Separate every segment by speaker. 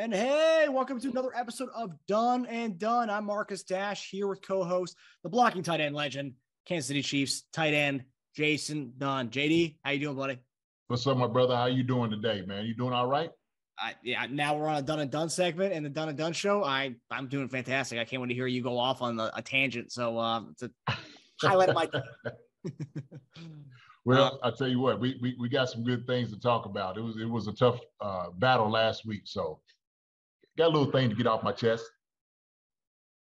Speaker 1: And hey, welcome to another episode of Dunn and Dunn. I'm Marcus Dash here with co-host, the blocking tight end legend, Kansas City Chiefs tight end, Jason Dunn. JD, how you doing, buddy?
Speaker 2: What's up, my brother? How you doing today, man? You doing all right?
Speaker 1: Yeah, now we're on a Dunn and Dunn segment and the Dunn and Dunn show. I'm doing fantastic. I can't wait to hear you go off on a tangent. So it's a highlight of my
Speaker 2: Well, I tell you what, we got some good things to talk about. It was a tough battle last week, so got a little thing to get off my chest.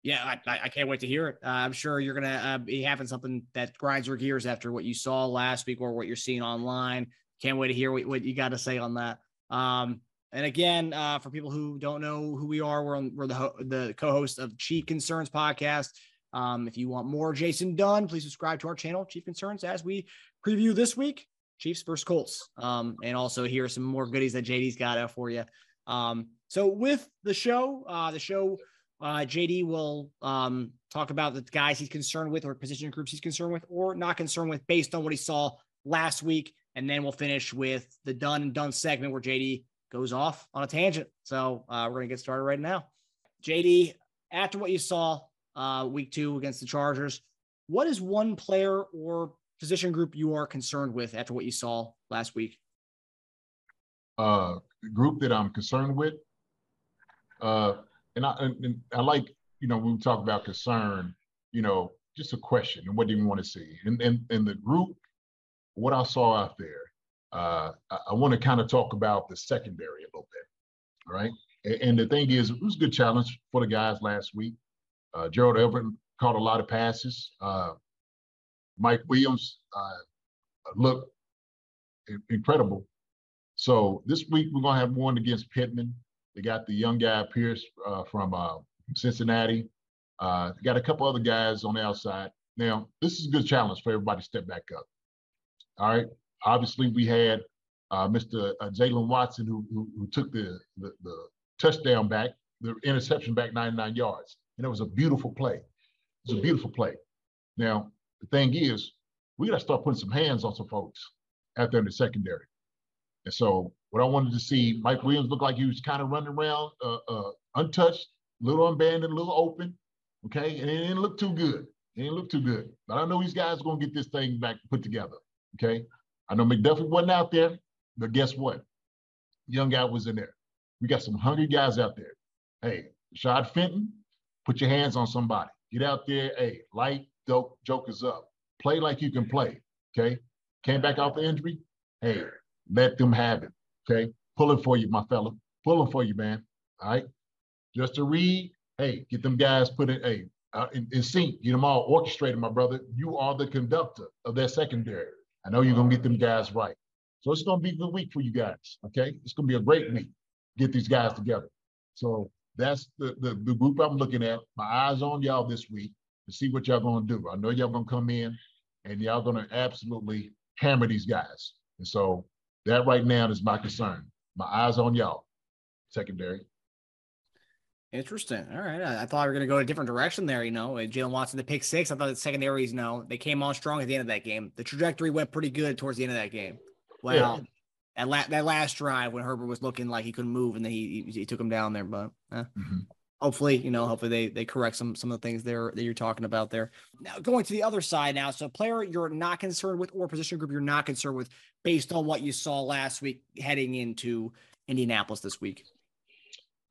Speaker 1: Yeah, I can't wait to hear it. I'm sure you're going to be having something that grinds your gears after what you saw last week or what you're seeing online. Can't wait to hear what you got to say on that. And again, for people who don't know who we are, we're the co-host of Chief Concerns podcast. If you want more Jason Dunn, please subscribe to our channel, Chief Concerns, as we preview this week, Chiefs versus Colts. And also hear some more goodies that JD's got for you. So with the show, JD will talk about the guys he's concerned with or position groups he's concerned with or not concerned with based on what he saw last week. And then we'll finish with the Dunn and Dunn segment where JD goes off on a tangent. So we're going to get started right now. JD, after what you saw week 2 against the Chargers, what is one player or position group you are concerned with after what you saw last week?
Speaker 2: The group that I'm concerned with, and I like, when we talk about concern, just a question and what do you want to see? And the group, what I saw out there, I want to kind of talk about the secondary a little bit, all right? And the thing is, it was a good challenge for the guys last week. Gerald Everett caught a lot of passes. Mike Williams looked incredible. So this week we're going to have one against Pittman. They got the young guy Pierce from Cincinnati. They got a couple other guys on the outside. Now, this is a good challenge for everybody to step back up. All right. Obviously, we had Mr. Jalen Watson who took the touchdown back, the interception back 99 yards. And it was a beautiful play. It was a beautiful play. Now, the thing is, we got to start putting some hands on some folks out there in the secondary. And so what I wanted to see, Mike Williams looked like he was kind of running around untouched, a little unbanded, a little open, okay? And it didn't look too good. It didn't look too good. But I know these guys are going to get this thing back put together, okay? I know McDuffie wasn't out there, but guess what? The young guy was in there. We got some hungry guys out there. Hey, Rashad Fenton, put your hands on somebody. Get out there, hey, light, dope, jokers up. Play like you can play, okay? Came back off the injury, hey, let them have it, okay? Pulling for you, my fella. Pulling for you, man, all right? Just to read, hey, get them guys put in sync. Get them all orchestrated, my brother. You are the conductor of that secondary. I know you're going to get them guys right. So it's going to be a good week for you guys, okay? It's going to be a great week. Get these guys together. So that's the group I'm looking at. My eyes on y'all this week to see what y'all going to do. I know y'all going to come in and y'all going to absolutely hammer these guys. And so that right now is my concern. My eyes on y'all, secondary.
Speaker 1: Interesting. All right. I thought we were going to go a different direction there. Jalen Watson, the pick 6. I thought the secondaries, they came on strong at the end of that game. The trajectory went pretty good towards the end of that game. Well, yeah. That last drive when Herbert was looking like he couldn't move and then he took him down there. But hopefully they correct some of the things there that you're talking about there. Now going to the other side now. So player you're not concerned with or position group you're not concerned with based on what you saw last week heading into Indianapolis this week.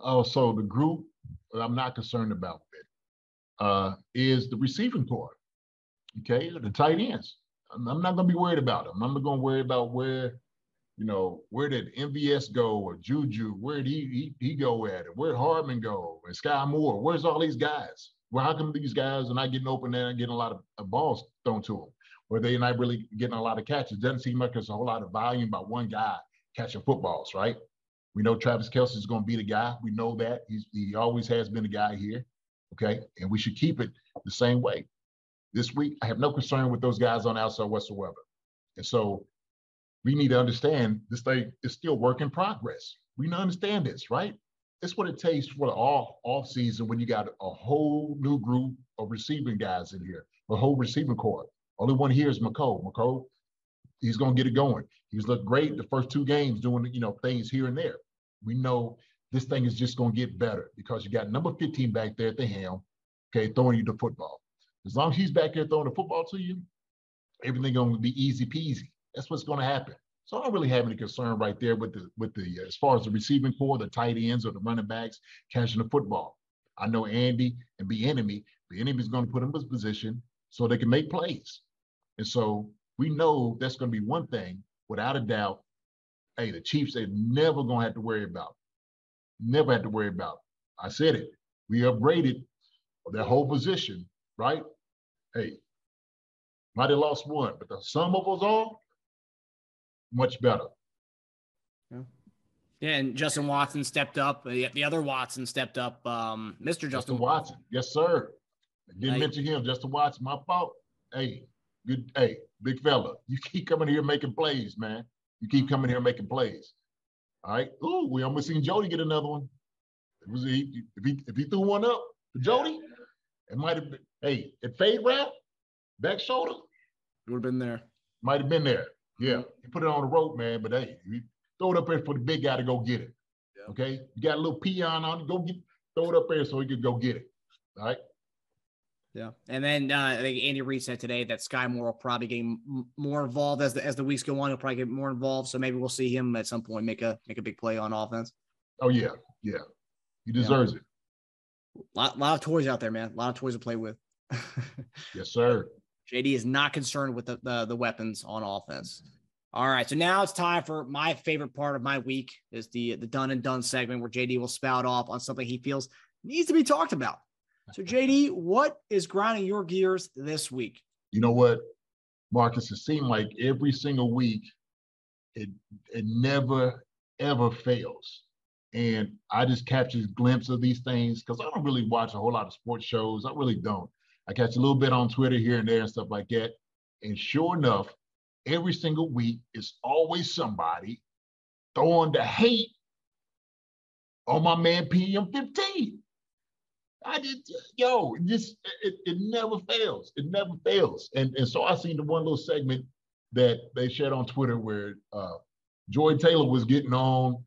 Speaker 2: Oh, so the group that I'm not concerned about is the receiving corps, okay? The tight ends. I'm not going to be worried about them. I'm not going to worry about where did MVS go or Juju? Where did he go at it? Where did Hardman go? And Sky Moore? Where's all these guys? Well, how come these guys are not getting open there and getting a lot of balls thrown to them? Or they're not really getting a lot of catches? Doesn't seem like there's a whole lot of volume by one guy catching footballs, right? We know Travis Kelce is going to be the guy. We know that. He always has been the guy here, okay? And we should keep it the same way. This week, I have no concern with those guys on the outside whatsoever. And so we need to understand this thing is still work in progress. We need to understand this, right? It's what it takes for the off season when you got a whole new group of receiving guys in here, a whole receiving corps. Only one here is McCole. McCole, he's going to get it going. He's looked great the first 2 games doing, things here and there. We know this thing is just going to get better because you got number 15 back there at the helm, okay, throwing you the football. As long as he's back there throwing the football to you, everything going to be easy peasy. That's what's going to happen. So I don't really have any concern right there with the as far as the receiving core, the tight ends or the running backs catching the football. I know Andy and Bieniemy is going to put them in position so they can make plays. And so we know that's going to be one thing, without a doubt. Hey, the Chiefs are never going to have to worry about. Never have to worry about. I said it. We upgraded their whole position, right? Hey, might have lost one, but the sum of us all, much better.
Speaker 1: Yeah, and Justin Watson stepped up. The other Watson stepped up. Mr. Justin
Speaker 2: Watson. Yes, sir. I didn't mention him. Justin Watson, my fault. Hey, good. Hey, big fella. You keep coming here making plays, man. You keep coming here making plays. All right. Ooh, we almost seen Jody get another one. If he threw one up for Jody, it might have been. Hey, at fade route, back shoulder,
Speaker 1: it would have been there.
Speaker 2: Might have been there. Yeah, he put it on the rope, man. But hey, throw it up there for the big guy to go get it. Yeah. Okay, you got a little peon on it. Throw it up there so he could go get it. All right.
Speaker 1: Yeah, and then I think Andy Reid said today that Sky Moore will probably get more involved as the weeks go on. He'll probably get more involved, so maybe we'll see him at some point make a big play on offense.
Speaker 2: Oh yeah, he deserves it.
Speaker 1: Lot of toys out there, man. A lot of toys to play with.
Speaker 2: Yes, sir.
Speaker 1: JD is not concerned with the weapons on offense. All right, so now it's time for my favorite part of my week is the Dunn and Dunn segment where JD will spout off on something he feels needs to be talked about. So, JD, what is grinding your gears this week?
Speaker 2: You know what, Marcus? It seemed like every single week it never, ever fails. And I just catch a glimpse of these things because I don't really watch a whole lot of sports shows. I really don't. I catch a little bit on Twitter here and there and stuff like that. And sure enough, every single week, it's always somebody throwing the hate on my man PM15. It never fails. It never fails. And so I seen the one little segment that they shared on Twitter where Joy Taylor was getting on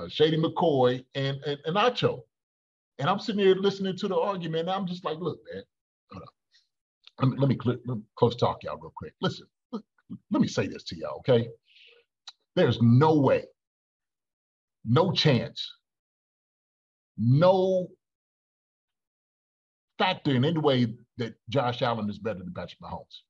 Speaker 2: Shady McCoy and Nacho. And I'm sitting here listening to the argument, and I'm just like, look, man, let me close talk y'all real quick. Listen, let me say this to y'all, okay? There's no way, no chance, no factor in any way that Josh Allen is better than Patrick Mahomes.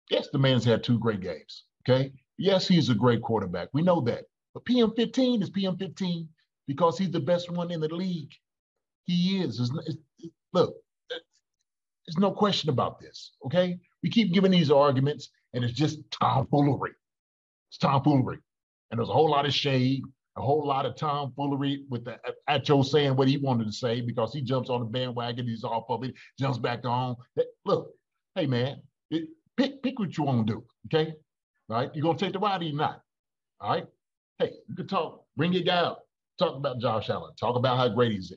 Speaker 2: Yes, the man's had 2 great games, okay? Yes, he's a great quarterback. We know that. But PM15 is PM15 because he's the best one in the league. He is. Look, there's no question about this, okay? We keep giving these arguments, and it's just tomfoolery. It's tomfoolery. And there's a whole lot of shade, a whole lot of tomfoolery with the Acho saying what he wanted to say because he jumps on the bandwagon, he's off of it, jumps back on. Look, hey, man, pick what you want to do, okay? All right? You're going to take the ride or you're not, all right? Hey, you can talk, bring your guy up, talk about Josh Allen, talk about how great he's.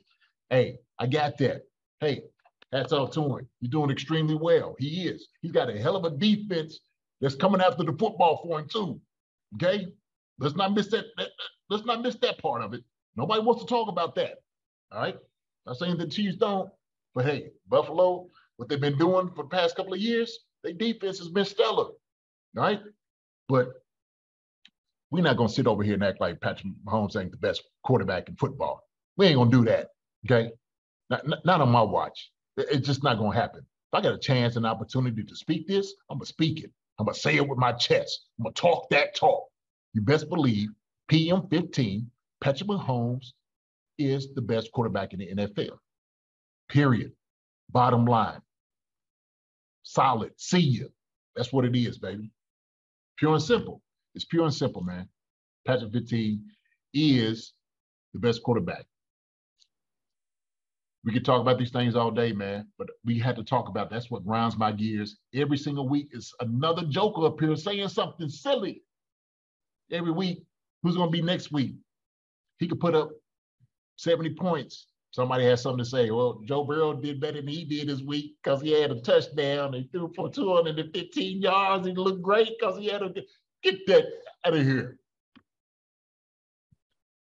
Speaker 2: Hey, I got that. Hey, hats off to him. He's doing extremely well. He is. He's got a hell of a defense that's coming after the football for him too. Okay? Let's not miss that. Let's not miss that part of it. Nobody wants to talk about that. All right? Not saying the Chiefs don't, but hey, Buffalo, what they've been doing for the past couple of years, their defense has been stellar. All right? But we're not going to sit over here and act like Patrick Mahomes ain't the best quarterback in football. We ain't going to do that. Okay? Not on my watch. It's just not going to happen. If I got a chance and opportunity to speak this, I'm going to speak it. I'm going to say it with my chest. I'm going to talk that talk. You best believe PM15, Patrick Mahomes, is the best quarterback in the NFL. Period. Bottom line. Solid. See ya. That's what it is, baby. Pure and simple. It's pure and simple, man. Patrick 15 is the best quarterback. We could talk about these things all day, man, but we had to talk about that's what grinds my gears. Every single week is another joker up here saying something silly. Every week, who's going to be next week? He could put up 70 points. Somebody has something to say. Well, Joe Burrow did better than he did this week because he had a touchdown. He threw for 215 yards. He looked great because he had a... Get that out of here.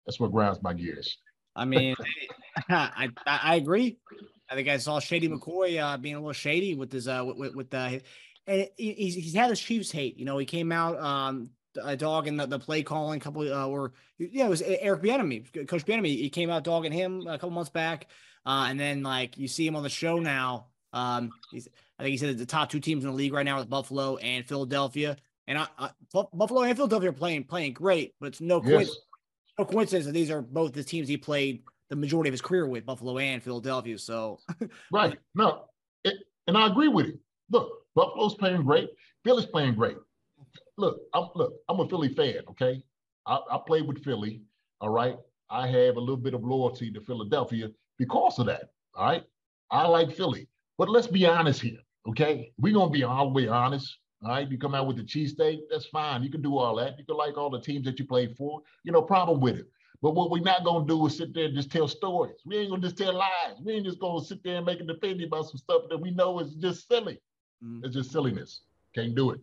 Speaker 2: That's what grinds my gears.
Speaker 1: I mean, I agree. I think I saw Shady McCoy being a little shady with his and he's had his Chiefs hate. You know, he came out dogging the play calling couple it was Eric Bieniemy, Coach Bieniemy. He came out dogging him a couple months back, and then like you see him on the show now. I think he said the top two teams in the league right now is Buffalo and Philadelphia, and Buffalo and Philadelphia are playing great, but it's no coincidence that these are both the teams he played the majority of his career with, Buffalo and Philadelphia. So,
Speaker 2: right. No, and I agree with it. Look, Buffalo's playing great. Philly's playing great. Look, I'm a Philly fan, okay? I played with Philly, all right? I have a little bit of loyalty to Philadelphia because of that, all right? I like Philly. But let's be honest here, okay? We're going to be all the way honest, all right? You come out with the cheesesteak, that's fine. You can do all that. You can like all the teams that you played for. No problem with it. But what we're not going to do is sit there and just tell stories. We ain't going to just tell lies. We ain't just going to sit there and make an opinion about some stuff that we know is just silly. It's just silliness. Can't do it.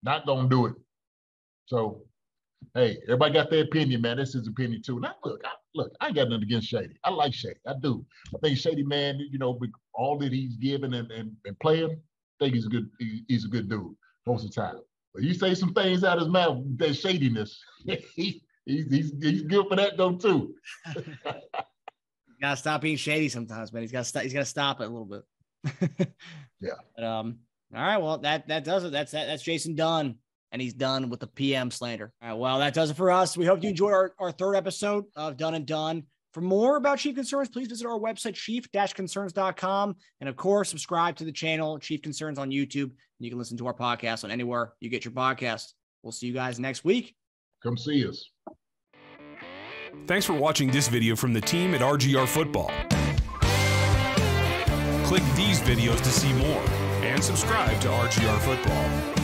Speaker 2: Not going to do it. So, hey, everybody got their opinion, man. This is opinion too. Now, look, I ain't got nothing against Shady. I like Shady. I do. I think Shady, man, with all that he's given and playing, I think he's a good dude most of the time. But you say some things out of his mouth, that shadiness, he's good for that though too.
Speaker 1: Gotta stop being shady sometimes, man. He's got to stop it a little bit.
Speaker 2: Yeah.
Speaker 1: But, all right. Well, that does it. That's Jason Dunn, and he's done with the PM slander. All right. Well, that does it for us. We hope you enjoyed our third episode of Dunn and Dunn. For more about Chief Concerns, please visit our website, chief-concerns.com. And of course, subscribe to the channel, Chief Concerns on YouTube. And you can listen to our podcast on anywhere you get your podcast. We'll see you guys next week.
Speaker 2: Come see us.
Speaker 3: Thanks for watching this video from the team at RGR Football. Click these videos to see more and subscribe to RGR Football.